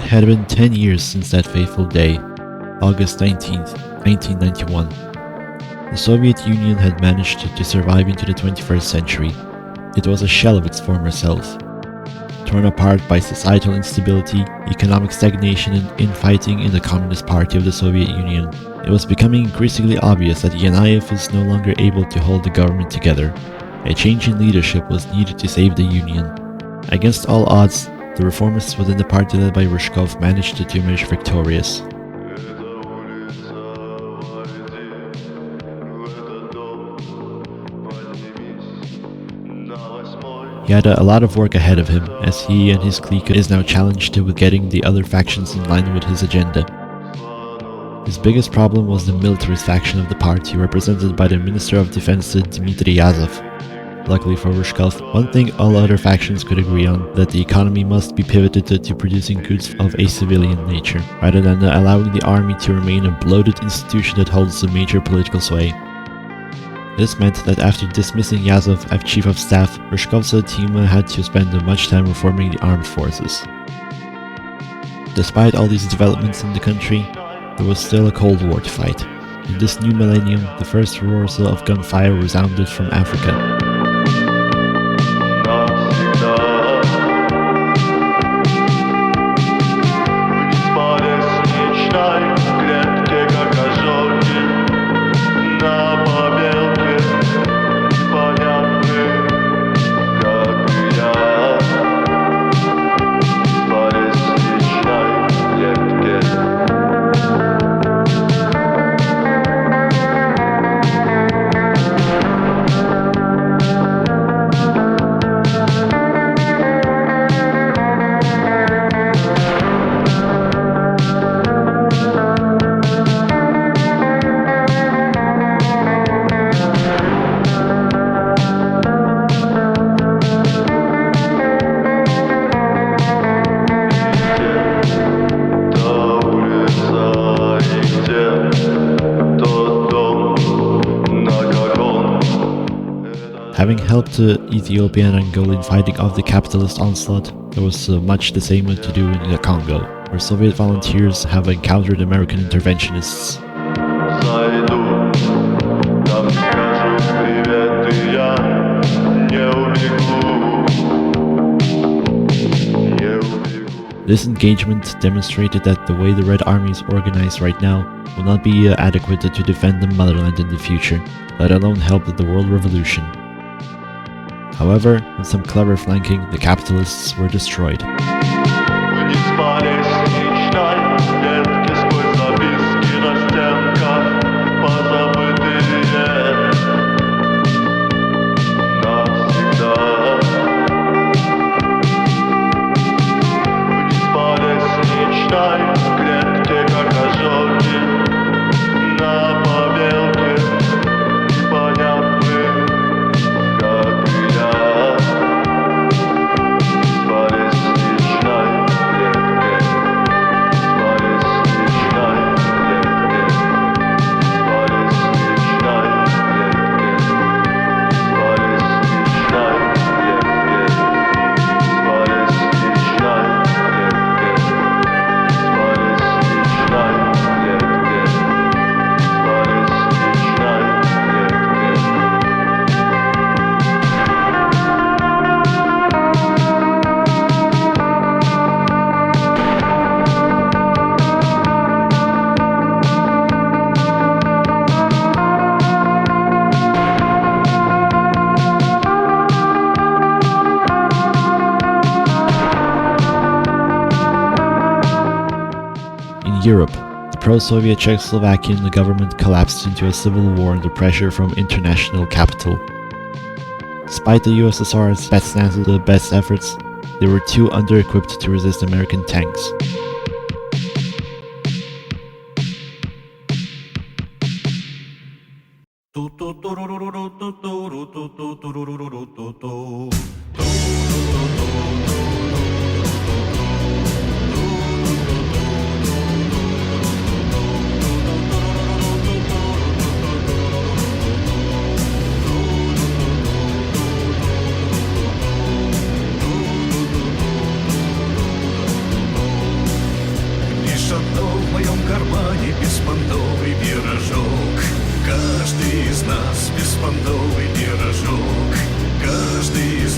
had been 10 years since that fateful day, August 19th, 1991. The Soviet Union had managed to survive into the 21st century. It was a shell of its former self. Torn apart by societal instability, economic stagnation and infighting in the Communist Party of the Soviet Union, it was becoming increasingly obvious that Yanayev is no longer able to hold the government together. A change in leadership was needed to save the Union. Against all odds, the reformists within the party led by Ryzhkov managed to emerge victorious. He had a lot of work ahead of him, as he and his clique is now challenged with getting the other factions in line with his agenda. His biggest problem was the militarist faction of the party, represented by the Minister of Defense Dmitry Yazov. Luckily for Ryzhkov, one thing all other factions could agree on, that the economy must be pivoted to producing goods of a civilian nature, rather than allowing the army to remain a bloated institution that holds a major political sway. This meant that after dismissing Yazov as chief of staff, Ryzhkov's team had to spend much time reforming the armed forces. Despite all these developments in the country, there was still a Cold War to fight. In this new millennium, the first roars of gunfire resounded from Africa. Having helped Ethiopia and Angola in fighting off the capitalist onslaught, there was much the same to do in the Congo, where Soviet volunteers have encountered American interventionists. This engagement demonstrated that the way the Red Army is organized right now will not be adequate to defend the motherland in the future, let alone help the world revolution. However, with some clever flanking, the capitalists were destroyed. Europe, the pro-Soviet Czechoslovakian government collapsed into a civil war under pressure from international capital. Despite the USSR's Spetsnaz's best efforts, they were too under-equipped to resist American tanks.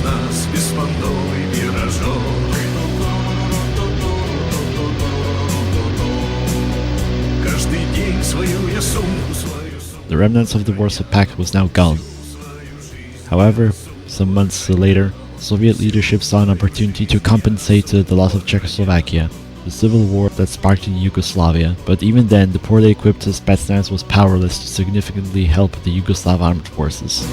нас беспонтовый пирожок. Каждый день свою я сумку, свою сумку. The remnants of the Warsaw Pact was now gone. However, some months later, Soviet leadership saw an opportunity to compensate the loss of Czechoslovakia, the civil war that sparked in Yugoslavia, but even then the poorly equipped Spetsnaz was powerless to significantly help the Yugoslav armed forces.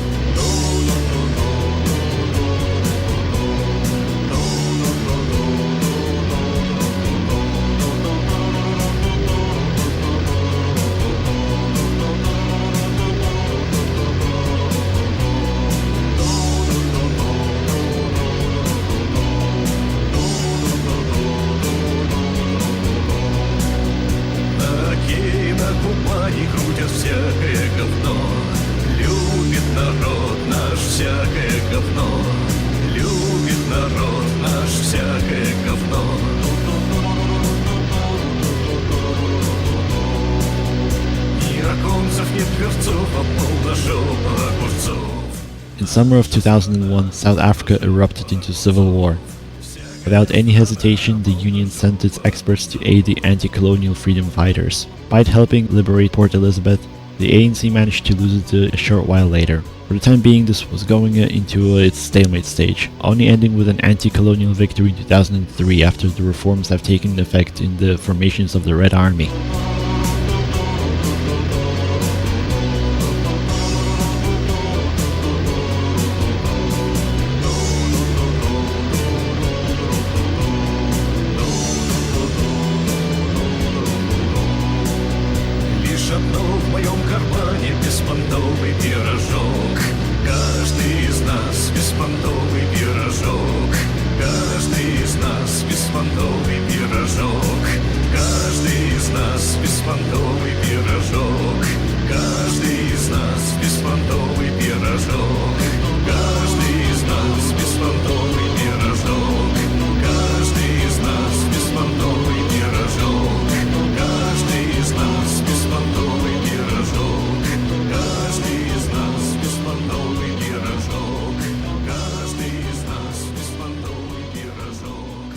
Крутят всякое говно, любит народ наш всякое говно, любит народ наш всякое говно. Ни оконцев, ни дверцов, а полножопых огурцов. In summer of 2001, South Africa erupted into civil war. Without any hesitation, the Union sent its experts to aid the anti-colonial freedom fighters. Despite helping liberate Port Elizabeth, the ANC managed to lose it a short while later. For the time being, this was going into its stalemate stage, only ending with an anti-colonial victory in 2003 after the reforms have taken effect in the formations of the Red Army. Одно в моем кармане беспонтовый пирожок. Каждый из нас беспонтовый пирожок. Каждый из нас беспонтовый пирожок. Каждый из нас беспонтовый пирожок. Каждый из нас беспонтовый пирожок. Каждый из нас беспонтовый пирожок. Каждый из нас беспонтовый пирожок. Каждый из нас беспонтовый пирожок. Каждый из нас беспонтовый пирожок. Каждый из нас беспонтовый пирожок. Каждый из нас беспонтовый пирожок.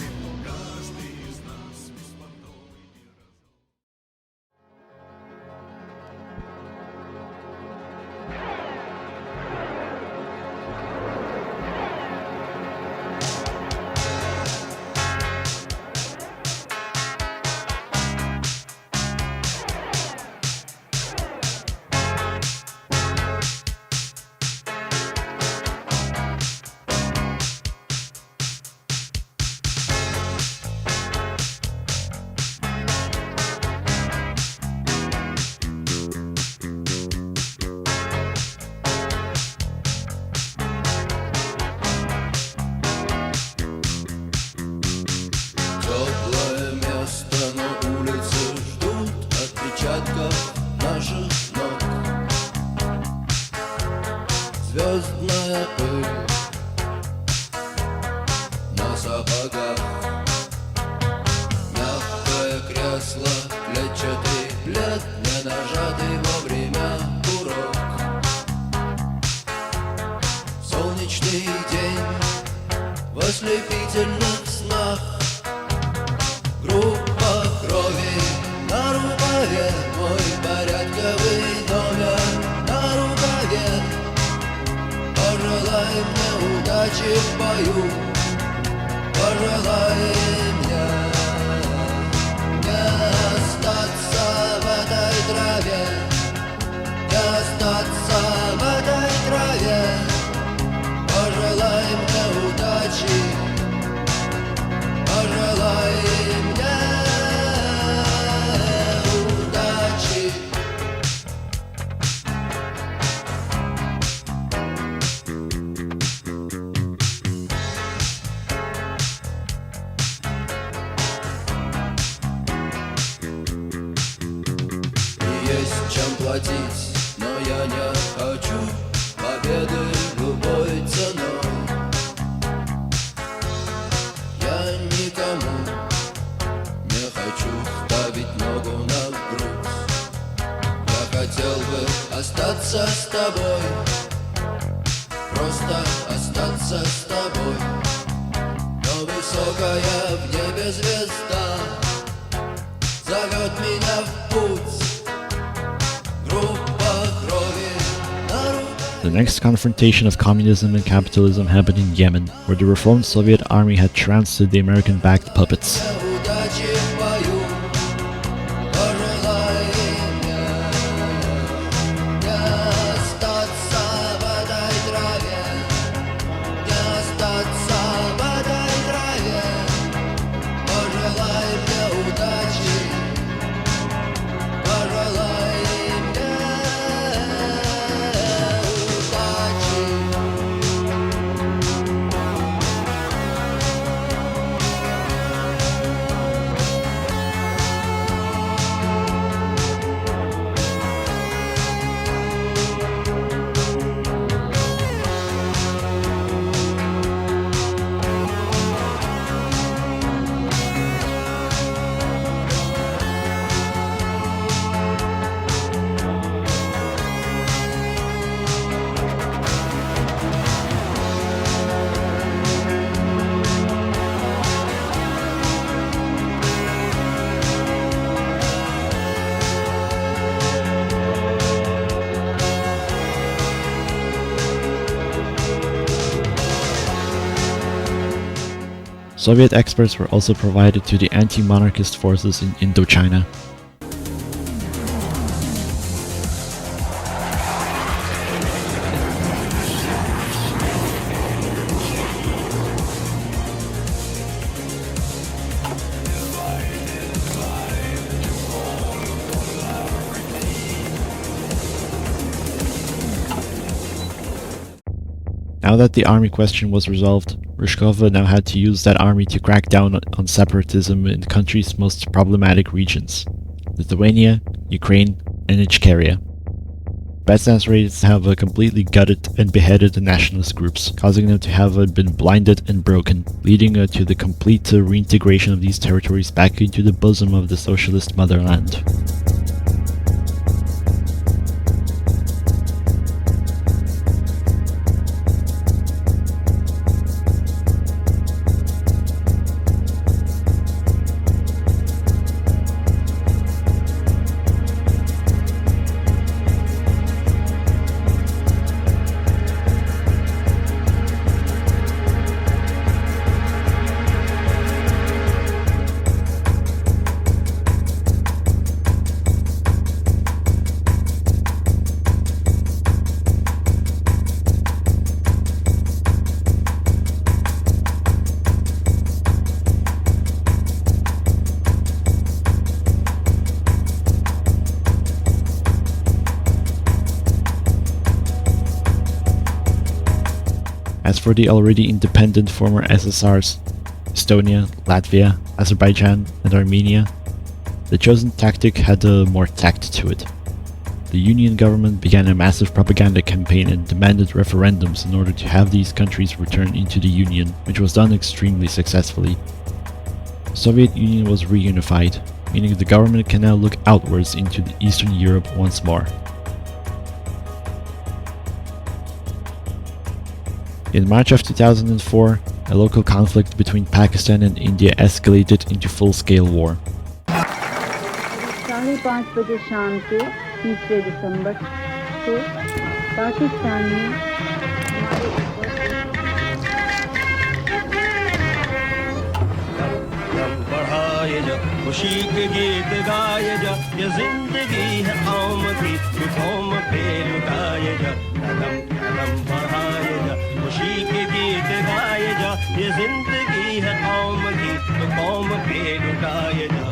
Теплое место, но улицы ждут отпечатков наших ног. Звездная пыль на сапогах. Мягкое кресло, клетчатый плед, не нажатый вовремя курок. Солнечный день в ослепительных снах. Группа крови на рукаве, мой порядковый номер на рукаве. Пожелай мне удачи в бою, пожелай мне не остаться в этой траве, не остаться в этой траве. Пожелай мне удачи, пожелай мне удачи. Есть чем платить, но я не хочу победы любой ценой. Я никому не хочу ставить ногу на грудь. Я хотел бы остаться с тобой, просто остаться с тобой. Но высокая в небе звезда зовет меня в путь. Группа крови на руке. The next confrontation of communism and capitalism happened in Yemen, where the reformed Soviet army had trounced the American-backed puppets. Удачи в бою, пожелай мне не остаться в этой траве, не остаться в этой траве. Пожелай мне удачи, пожелай мне удачи. Soviet experts were also provided to the anti-monarchist forces in Indochina. Now that the army question was resolved, Ryzhkov now had to use that army to crack down on separatism in the country's most problematic regions: Lithuania, Ukraine, and Ichkeria. Spetsnaz raids have completely gutted and beheaded the nationalist groups, causing them to have been blinded and broken, leading to the complete reintegration of these territories back into the bosom of the socialist motherland. As for the already independent former SSRs, Estonia, Latvia, Azerbaijan, and Armenia, the chosen tactic had more tact to it. The Union government began a massive propaganda campaign and demanded referendums in order to have these countries return into the Union, which was done extremely successfully. The Soviet Union was reunified, meaning the government can now look outwards into Eastern Europe once more. In March of 2004, a local conflict between Pakistan and India escalated into full-scale war. 5:30 बजे शाम के 3 दिसंबर को पाकिस्तान ने हमारे बढ़ाए जा खुशी के गीत गाए जा ये जिंदगी है कौम की तू कौम पे लुटाए जा कदम कदम बढ़ाए जा खुशी के गीत गाए जा ये जिंदगी है कौम की तू कौम पे लुटाए जा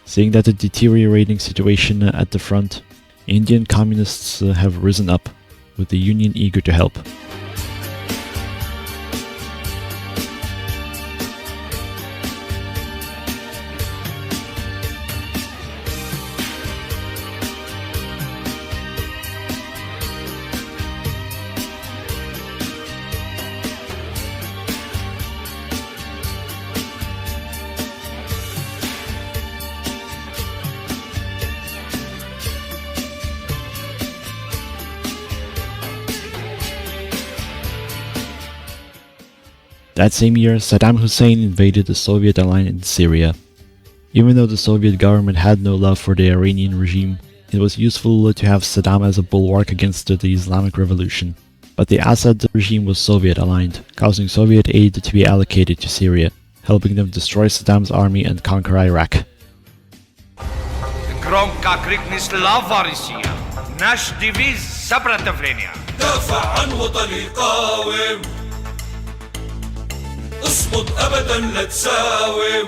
Seeing that the deteriorating situation at the front, Indian communists have risen up, with the Union eager to help. That same year, Saddam Hussein invaded the Soviet alliance in Syria. Even though the Soviet government had no love for the Iranian regime, it was useful to have Saddam as a bulwark against the Islamic Revolution. But the Assad regime was Soviet-aligned, causing Soviet aid to be allocated to Syria, helping them destroy Saddam's army and conquer Iraq. Громко крикни слава Россия! Наш девиз сопротивления! دافع عن وطني قاوم اصمد ابدا لا تساوم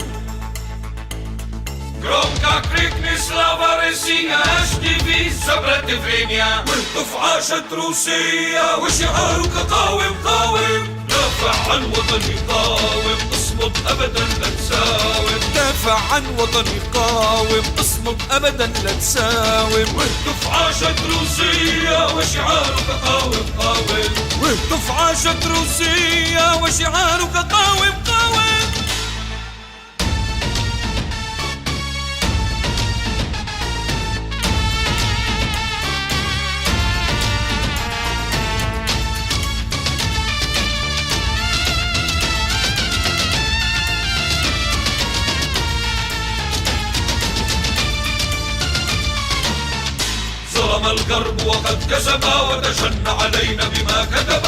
Громко крикни слава Россия! Наш девиз сопротивления! واهتف عاشت روسيا وشعارك قاوم قاوم دافع عن وطني قاوم اصمد ابدا لا تساوم دافع عن وطني قاوم اصمد ابدا لا تساوم واهتف عاشت روسيا وشعارك قاوم قاوم واهتف عاشت روسيا وشعارك قاوم قاوم ظلم الغرب وقد كذب وتجن علينا بما كتب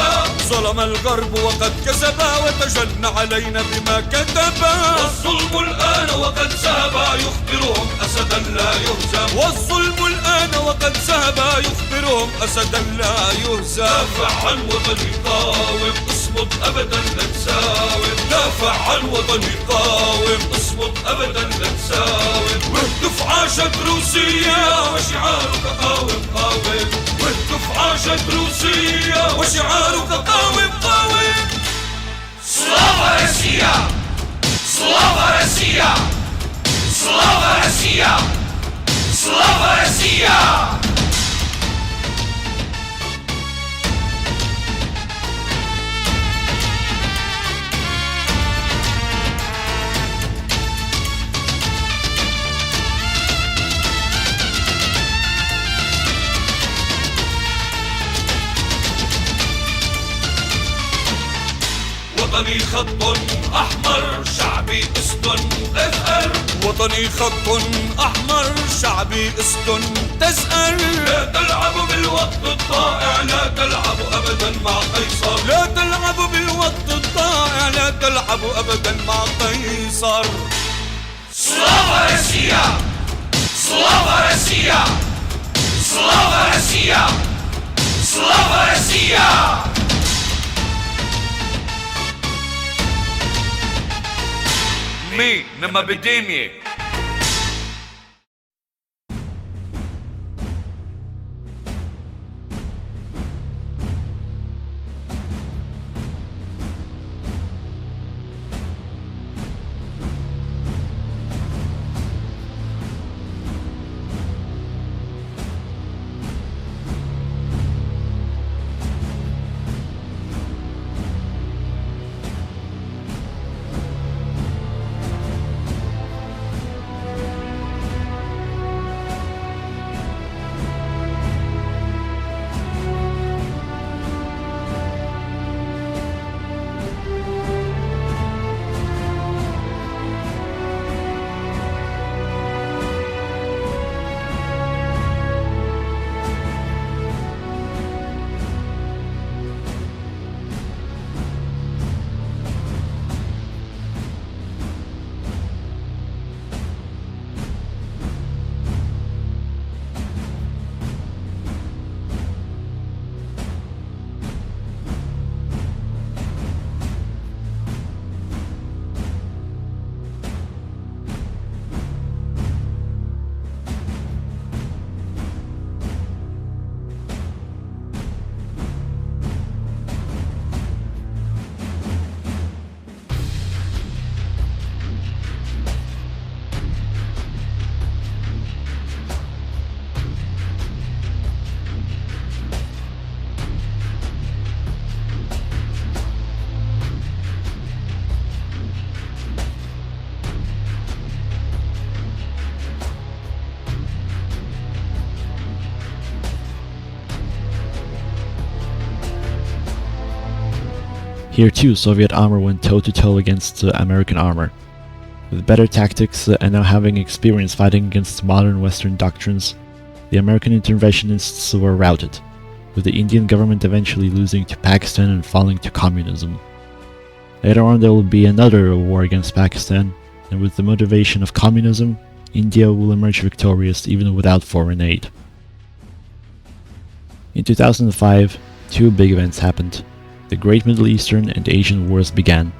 ظلم الغرب وقد كذب وتجن علينا بما كتب والظلم الآن وقد ذهب يخبرهم أسدا لا يهزم والظلم الآن وقد ذهب يخبرهم أسدا لا يهزم دافع عن وطني قاوم اصمد أبدا لا تساوم دافع عن وطني قاوم اصمد أبدا لا تساوم واهتف عاشت روسيا وشعارك قاوم قاوم واهتف عاشت روسيا وشعارك قاوم قاوم Слава Россия! Слава Россия! Слава Россия! Слава Россия! وطني خط أحمر شعبي أسد أثأر وطني خط أحمر شعبي أسد تزأر لا تلعب بالوقت الضائع لا تلعب أبدا مع قيصر لا تلعب بالوقت الضائع لا تلعب أبدا مع قيصر Слава Россия! Слава Россия! Слава Россия! Слава Россия! Mi nama bedemje Here too, Soviet armor went toe-to-toe against American armor. With better tactics and now having experience fighting against modern Western doctrines, the American interventionists were routed, with the Indian government eventually losing to Pakistan and falling to communism. Later on there will be another war against Pakistan, and with the motivation of communism, India will emerge victorious even without foreign aid. In 2005, two big events happened. The Great Middle Eastern and Asian Wars began.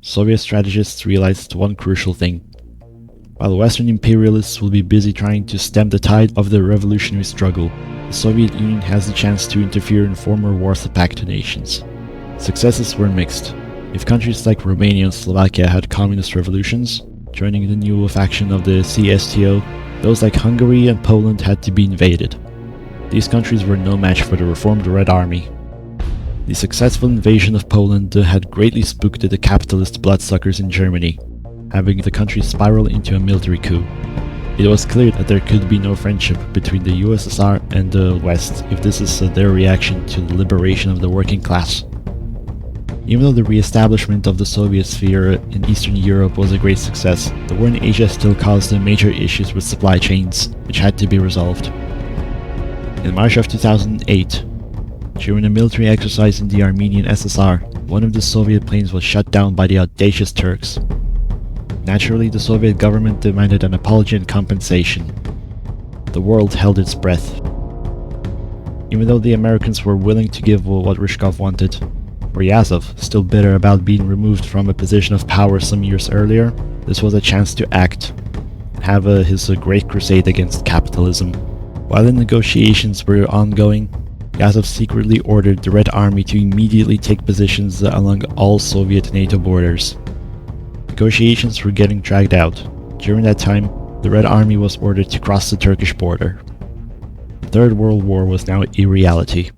Soviet strategists realized one crucial thing. While Western imperialists will be busy trying to stem the tide of the revolutionary struggle, the Soviet Union has the chance to interfere in former Warsaw Pact nations. Successes were mixed. If countries like Romania and Slovakia had communist revolutions, joining the new faction of the CSTO, those like Hungary and Poland had to be invaded. These countries were no match for the reformed Red Army. The successful invasion of Poland had greatly spooked the capitalist bloodsuckers in Germany, having the country spiral into a military coup. It was clear that there could be no friendship between the USSR and the West if this is their reaction to the liberation of the working class. Even though the re-establishment of the Soviet sphere in Eastern Europe was a great success, the war in Asia still caused major issues with supply chains, which had to be resolved. In March of 2008, during a military exercise in the Armenian SSR, one of the Soviet planes was shot down by the audacious Turks. Naturally, the Soviet government demanded an apology and compensation. The world held its breath. Even though the Americans were willing to give what Ryzhkov wanted, Ryazov, still bitter about being removed from a position of power some years earlier, this was a chance to act and have his Great Crusade against capitalism. While the negotiations were ongoing, Ryazov secretly ordered the Red Army to immediately take positions along all Soviet NATO borders. Negotiations were getting dragged out. During that time, the Red Army was ordered to cross the Turkish border. The Third World War was now a reality.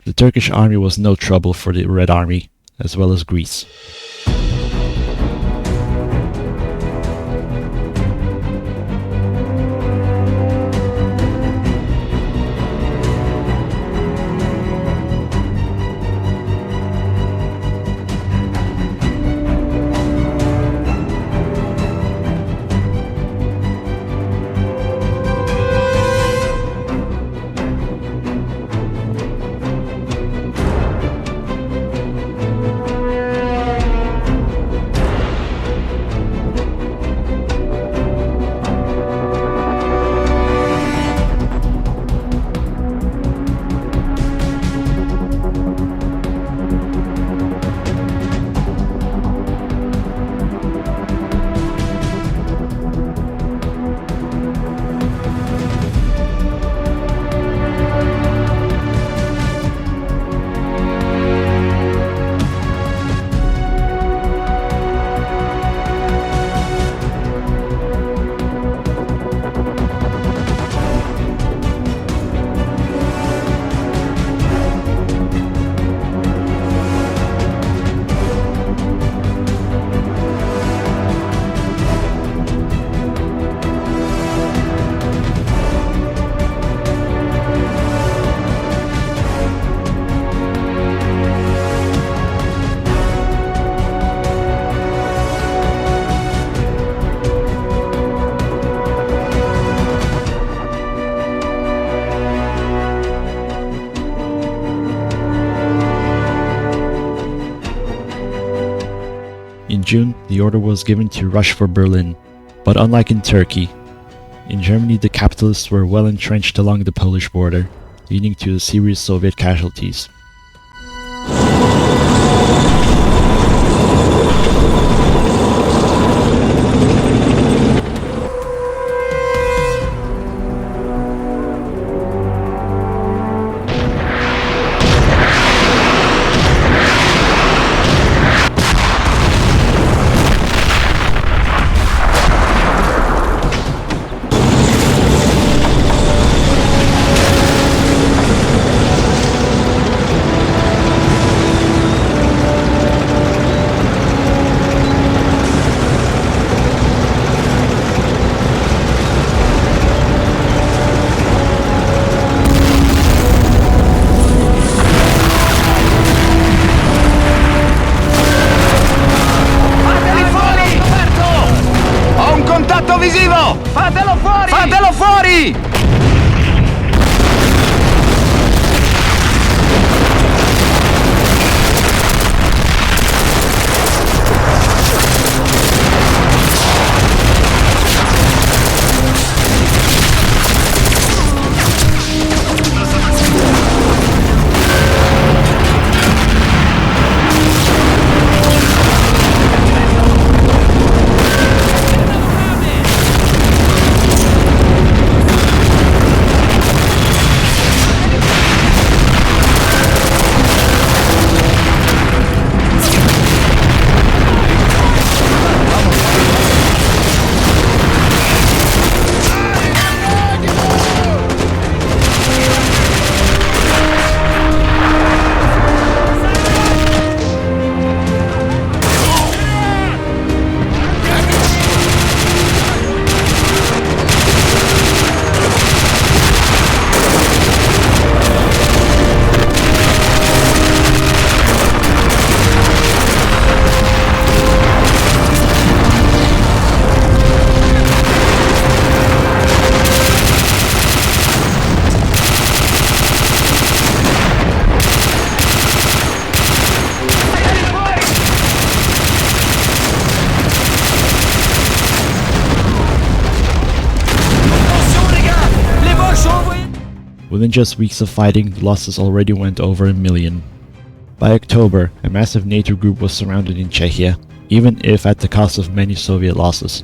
The Turkish army was no trouble for the Red Army, as well as Greece. June, the order was given to rush for Berlin, but unlike in Turkey, in Germany the capitalists were well entrenched along the Polish border, leading to serious Soviet casualties. Visivo! Fatelo fuori! Fatelo fuori! Within just weeks of fighting, the losses already went over 1 million. By October, a massive NATO group was surrounded in Czechia, even if at the cost of many Soviet losses.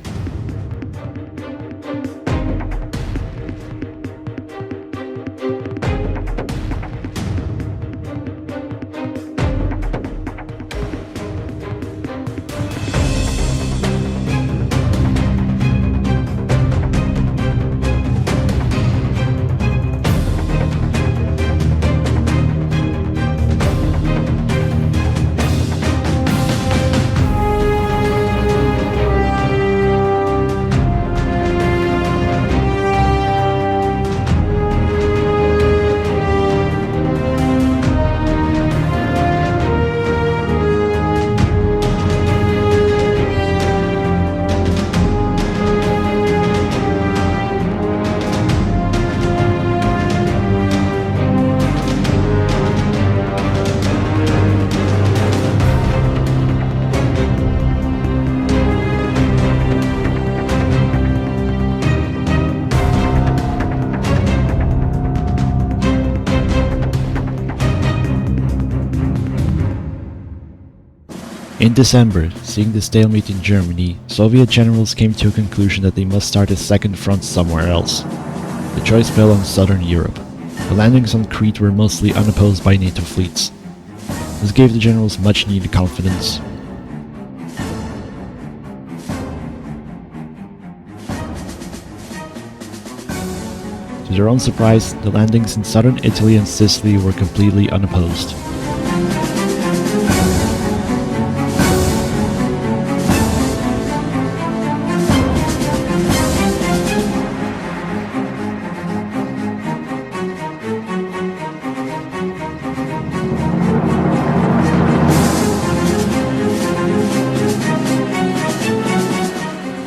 In December, seeing the stalemate in Germany, Soviet generals came to a conclusion that they must start a second front somewhere else. The choice fell on southern Europe. The landings on Crete were mostly unopposed by NATO fleets. This gave the generals much needed confidence. To their own surprise, the landings in southern Italy and Sicily were completely unopposed.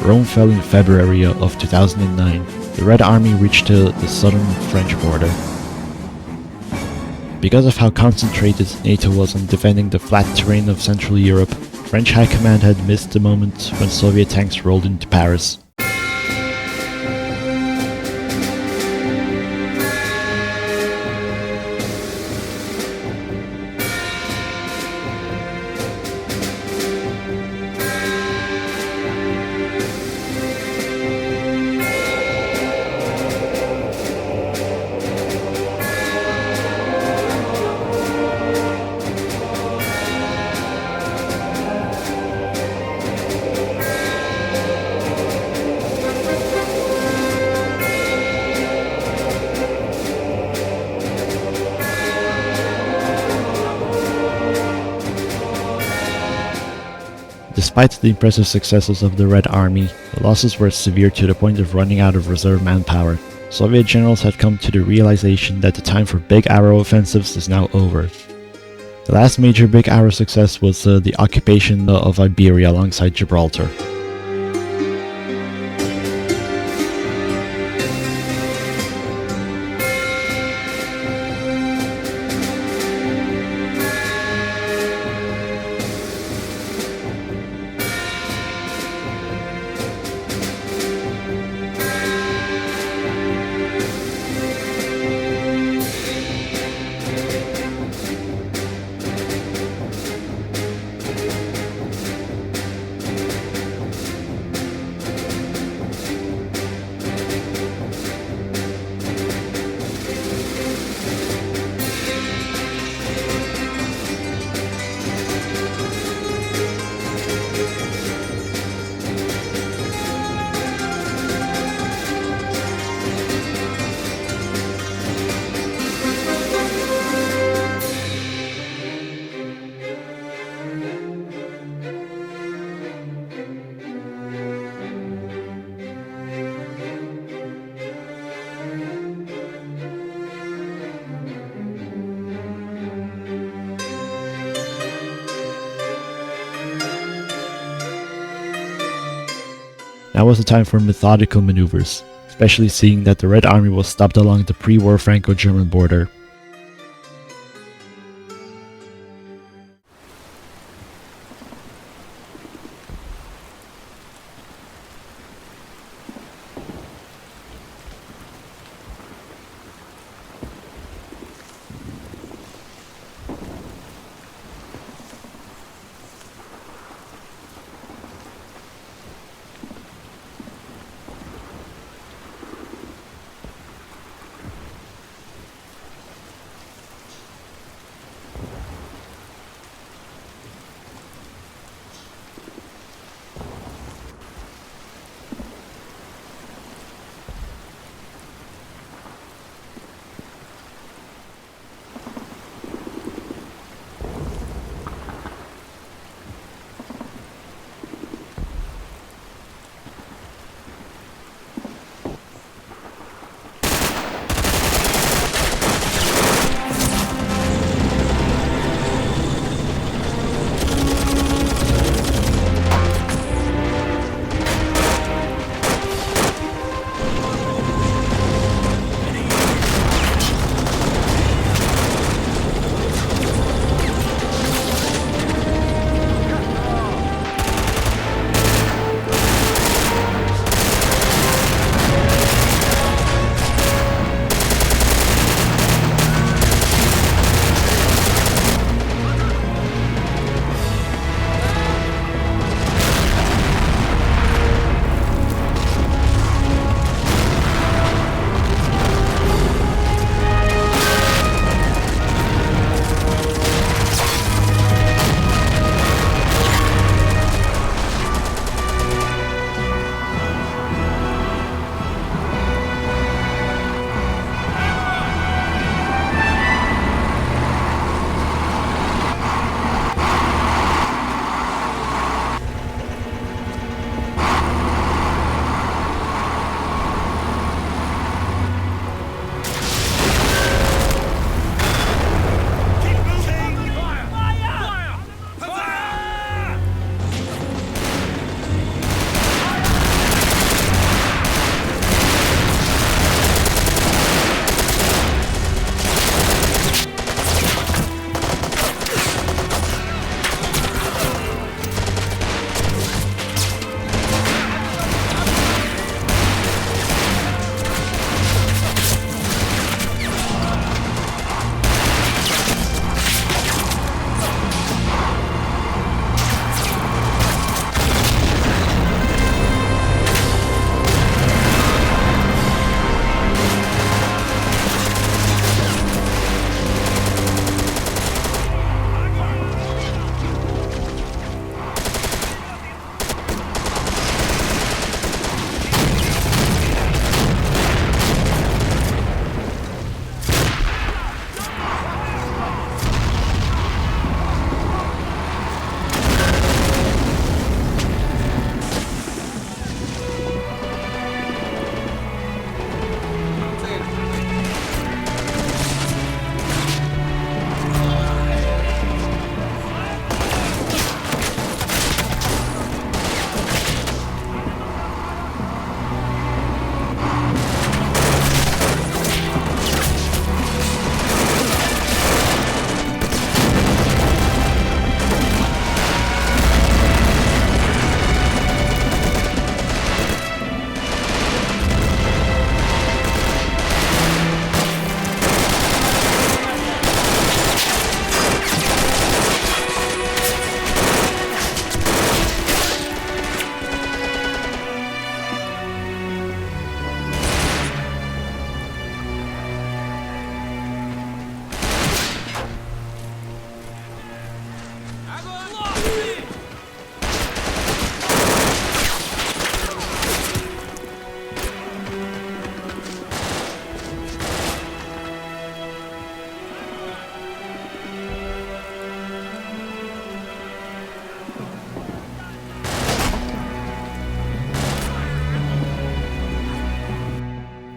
Rome fell in February of 2009. The Red Army reached the southern French border. Because of how concentrated NATO was on defending the flat terrain of Central Europe, French high command had missed the moment when Soviet tanks rolled into Paris. Despite the impressive successes of the Red Army, the losses were severe to the point of running out of reserve manpower. Soviet generals had come to the realization that the time for big arrow offensives is now over. The last major big arrow success was the occupation of Iberia alongside Gibraltar. Now was the time for methodical maneuvers, especially seeing that the Red Army was stopped along the pre-war Franco-German border.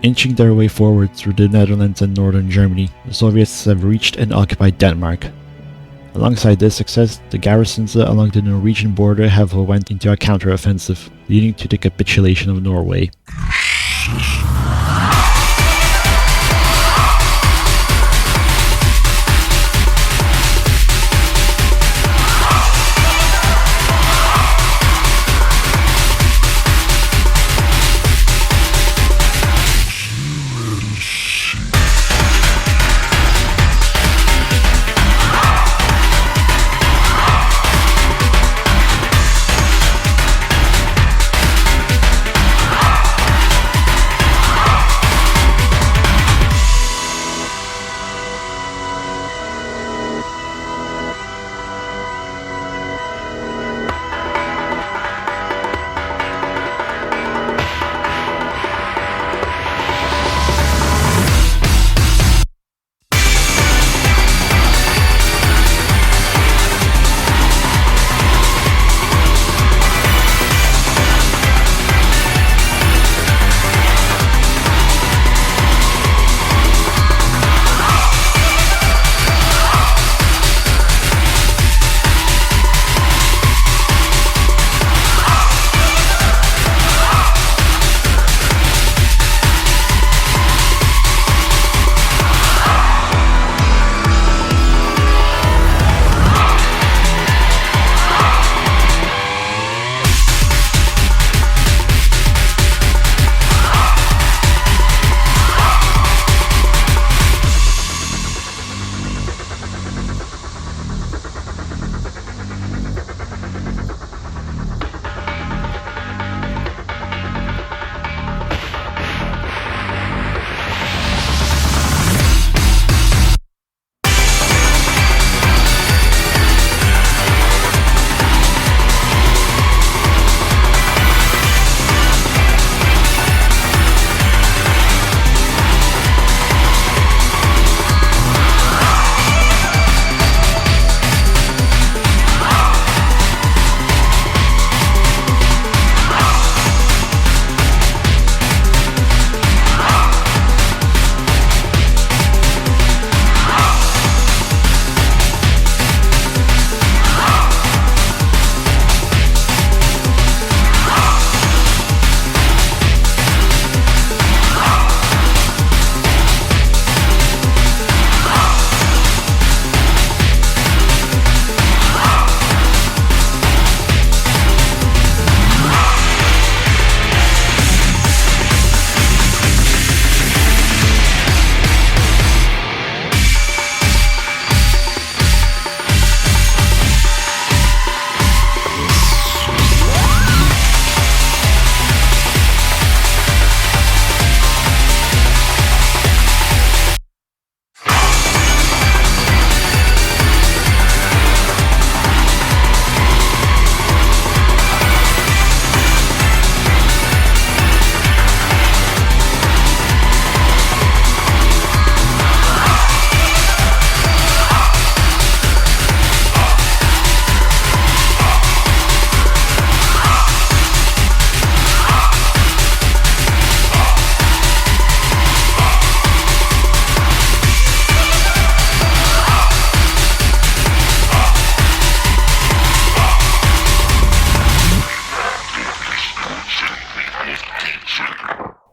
Inching their way forward through the Netherlands and northern Germany, the Soviets have reached and occupied Denmark. Alongside this success, the garrisons along the Norwegian border have went into a counter-offensive, leading to the capitulation of Norway.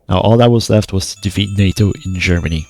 Now all that was left was to defeat NATO in Germany.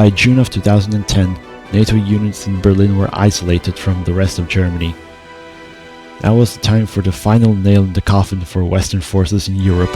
By June of 2010, NATO units in Berlin were isolated from the rest of Germany. Now was the time for the final nail in the coffin for Western forces in Europe.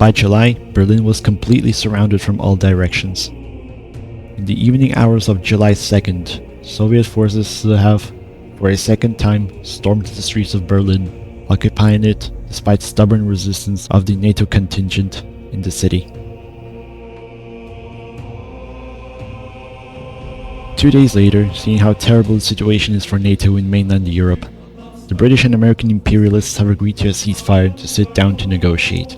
By July, Berlin was completely surrounded from all directions. In the evening hours of July 2nd, Soviet forces have, for a second time, stormed the streets of Berlin, occupying it despite stubborn resistance of the NATO contingent in the city. 2 days later, seeing how terrible the situation is for NATO in mainland Europe, the British and American imperialists have agreed to a ceasefire to sit down to negotiate.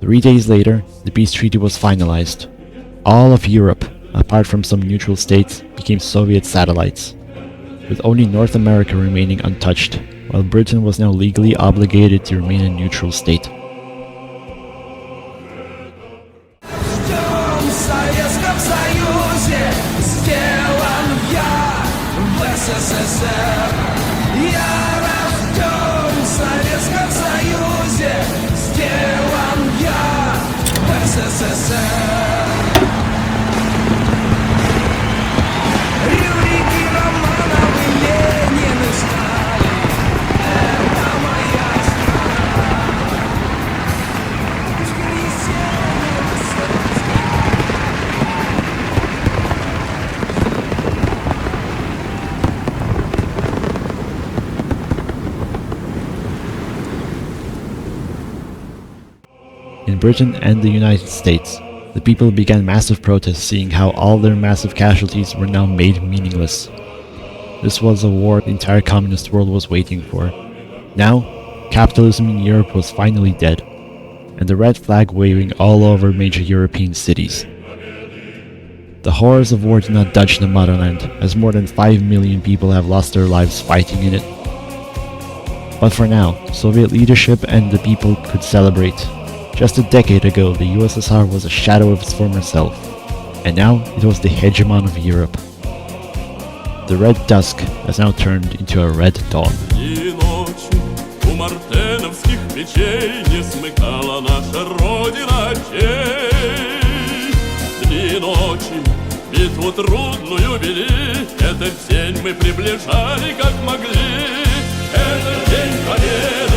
3 days later, the peace treaty was finalized. All of Europe, apart from some neutral states, became Soviet satellites, with only North America remaining untouched, while Britain was now legally obligated to remain a neutral state. In Britain and the United States, the people began massive protests seeing how all their massive casualties were now made meaningless. This was a war the entire communist world was waiting for. Now, capitalism in Europe was finally dead, and the red flag waving all over major European cities. The horrors of war did not touch the motherland, as more than 5 million people have lost their lives fighting in it. But for now, Soviet leadership and the people could celebrate. Just a decade ago, the USSR was a shadow of its former self, and now it was the hegemon of Europe. The Red Dusk has now turned into a Red Dawn. Битву трудную вели, этот день мы приближали как могли. Этот день победы.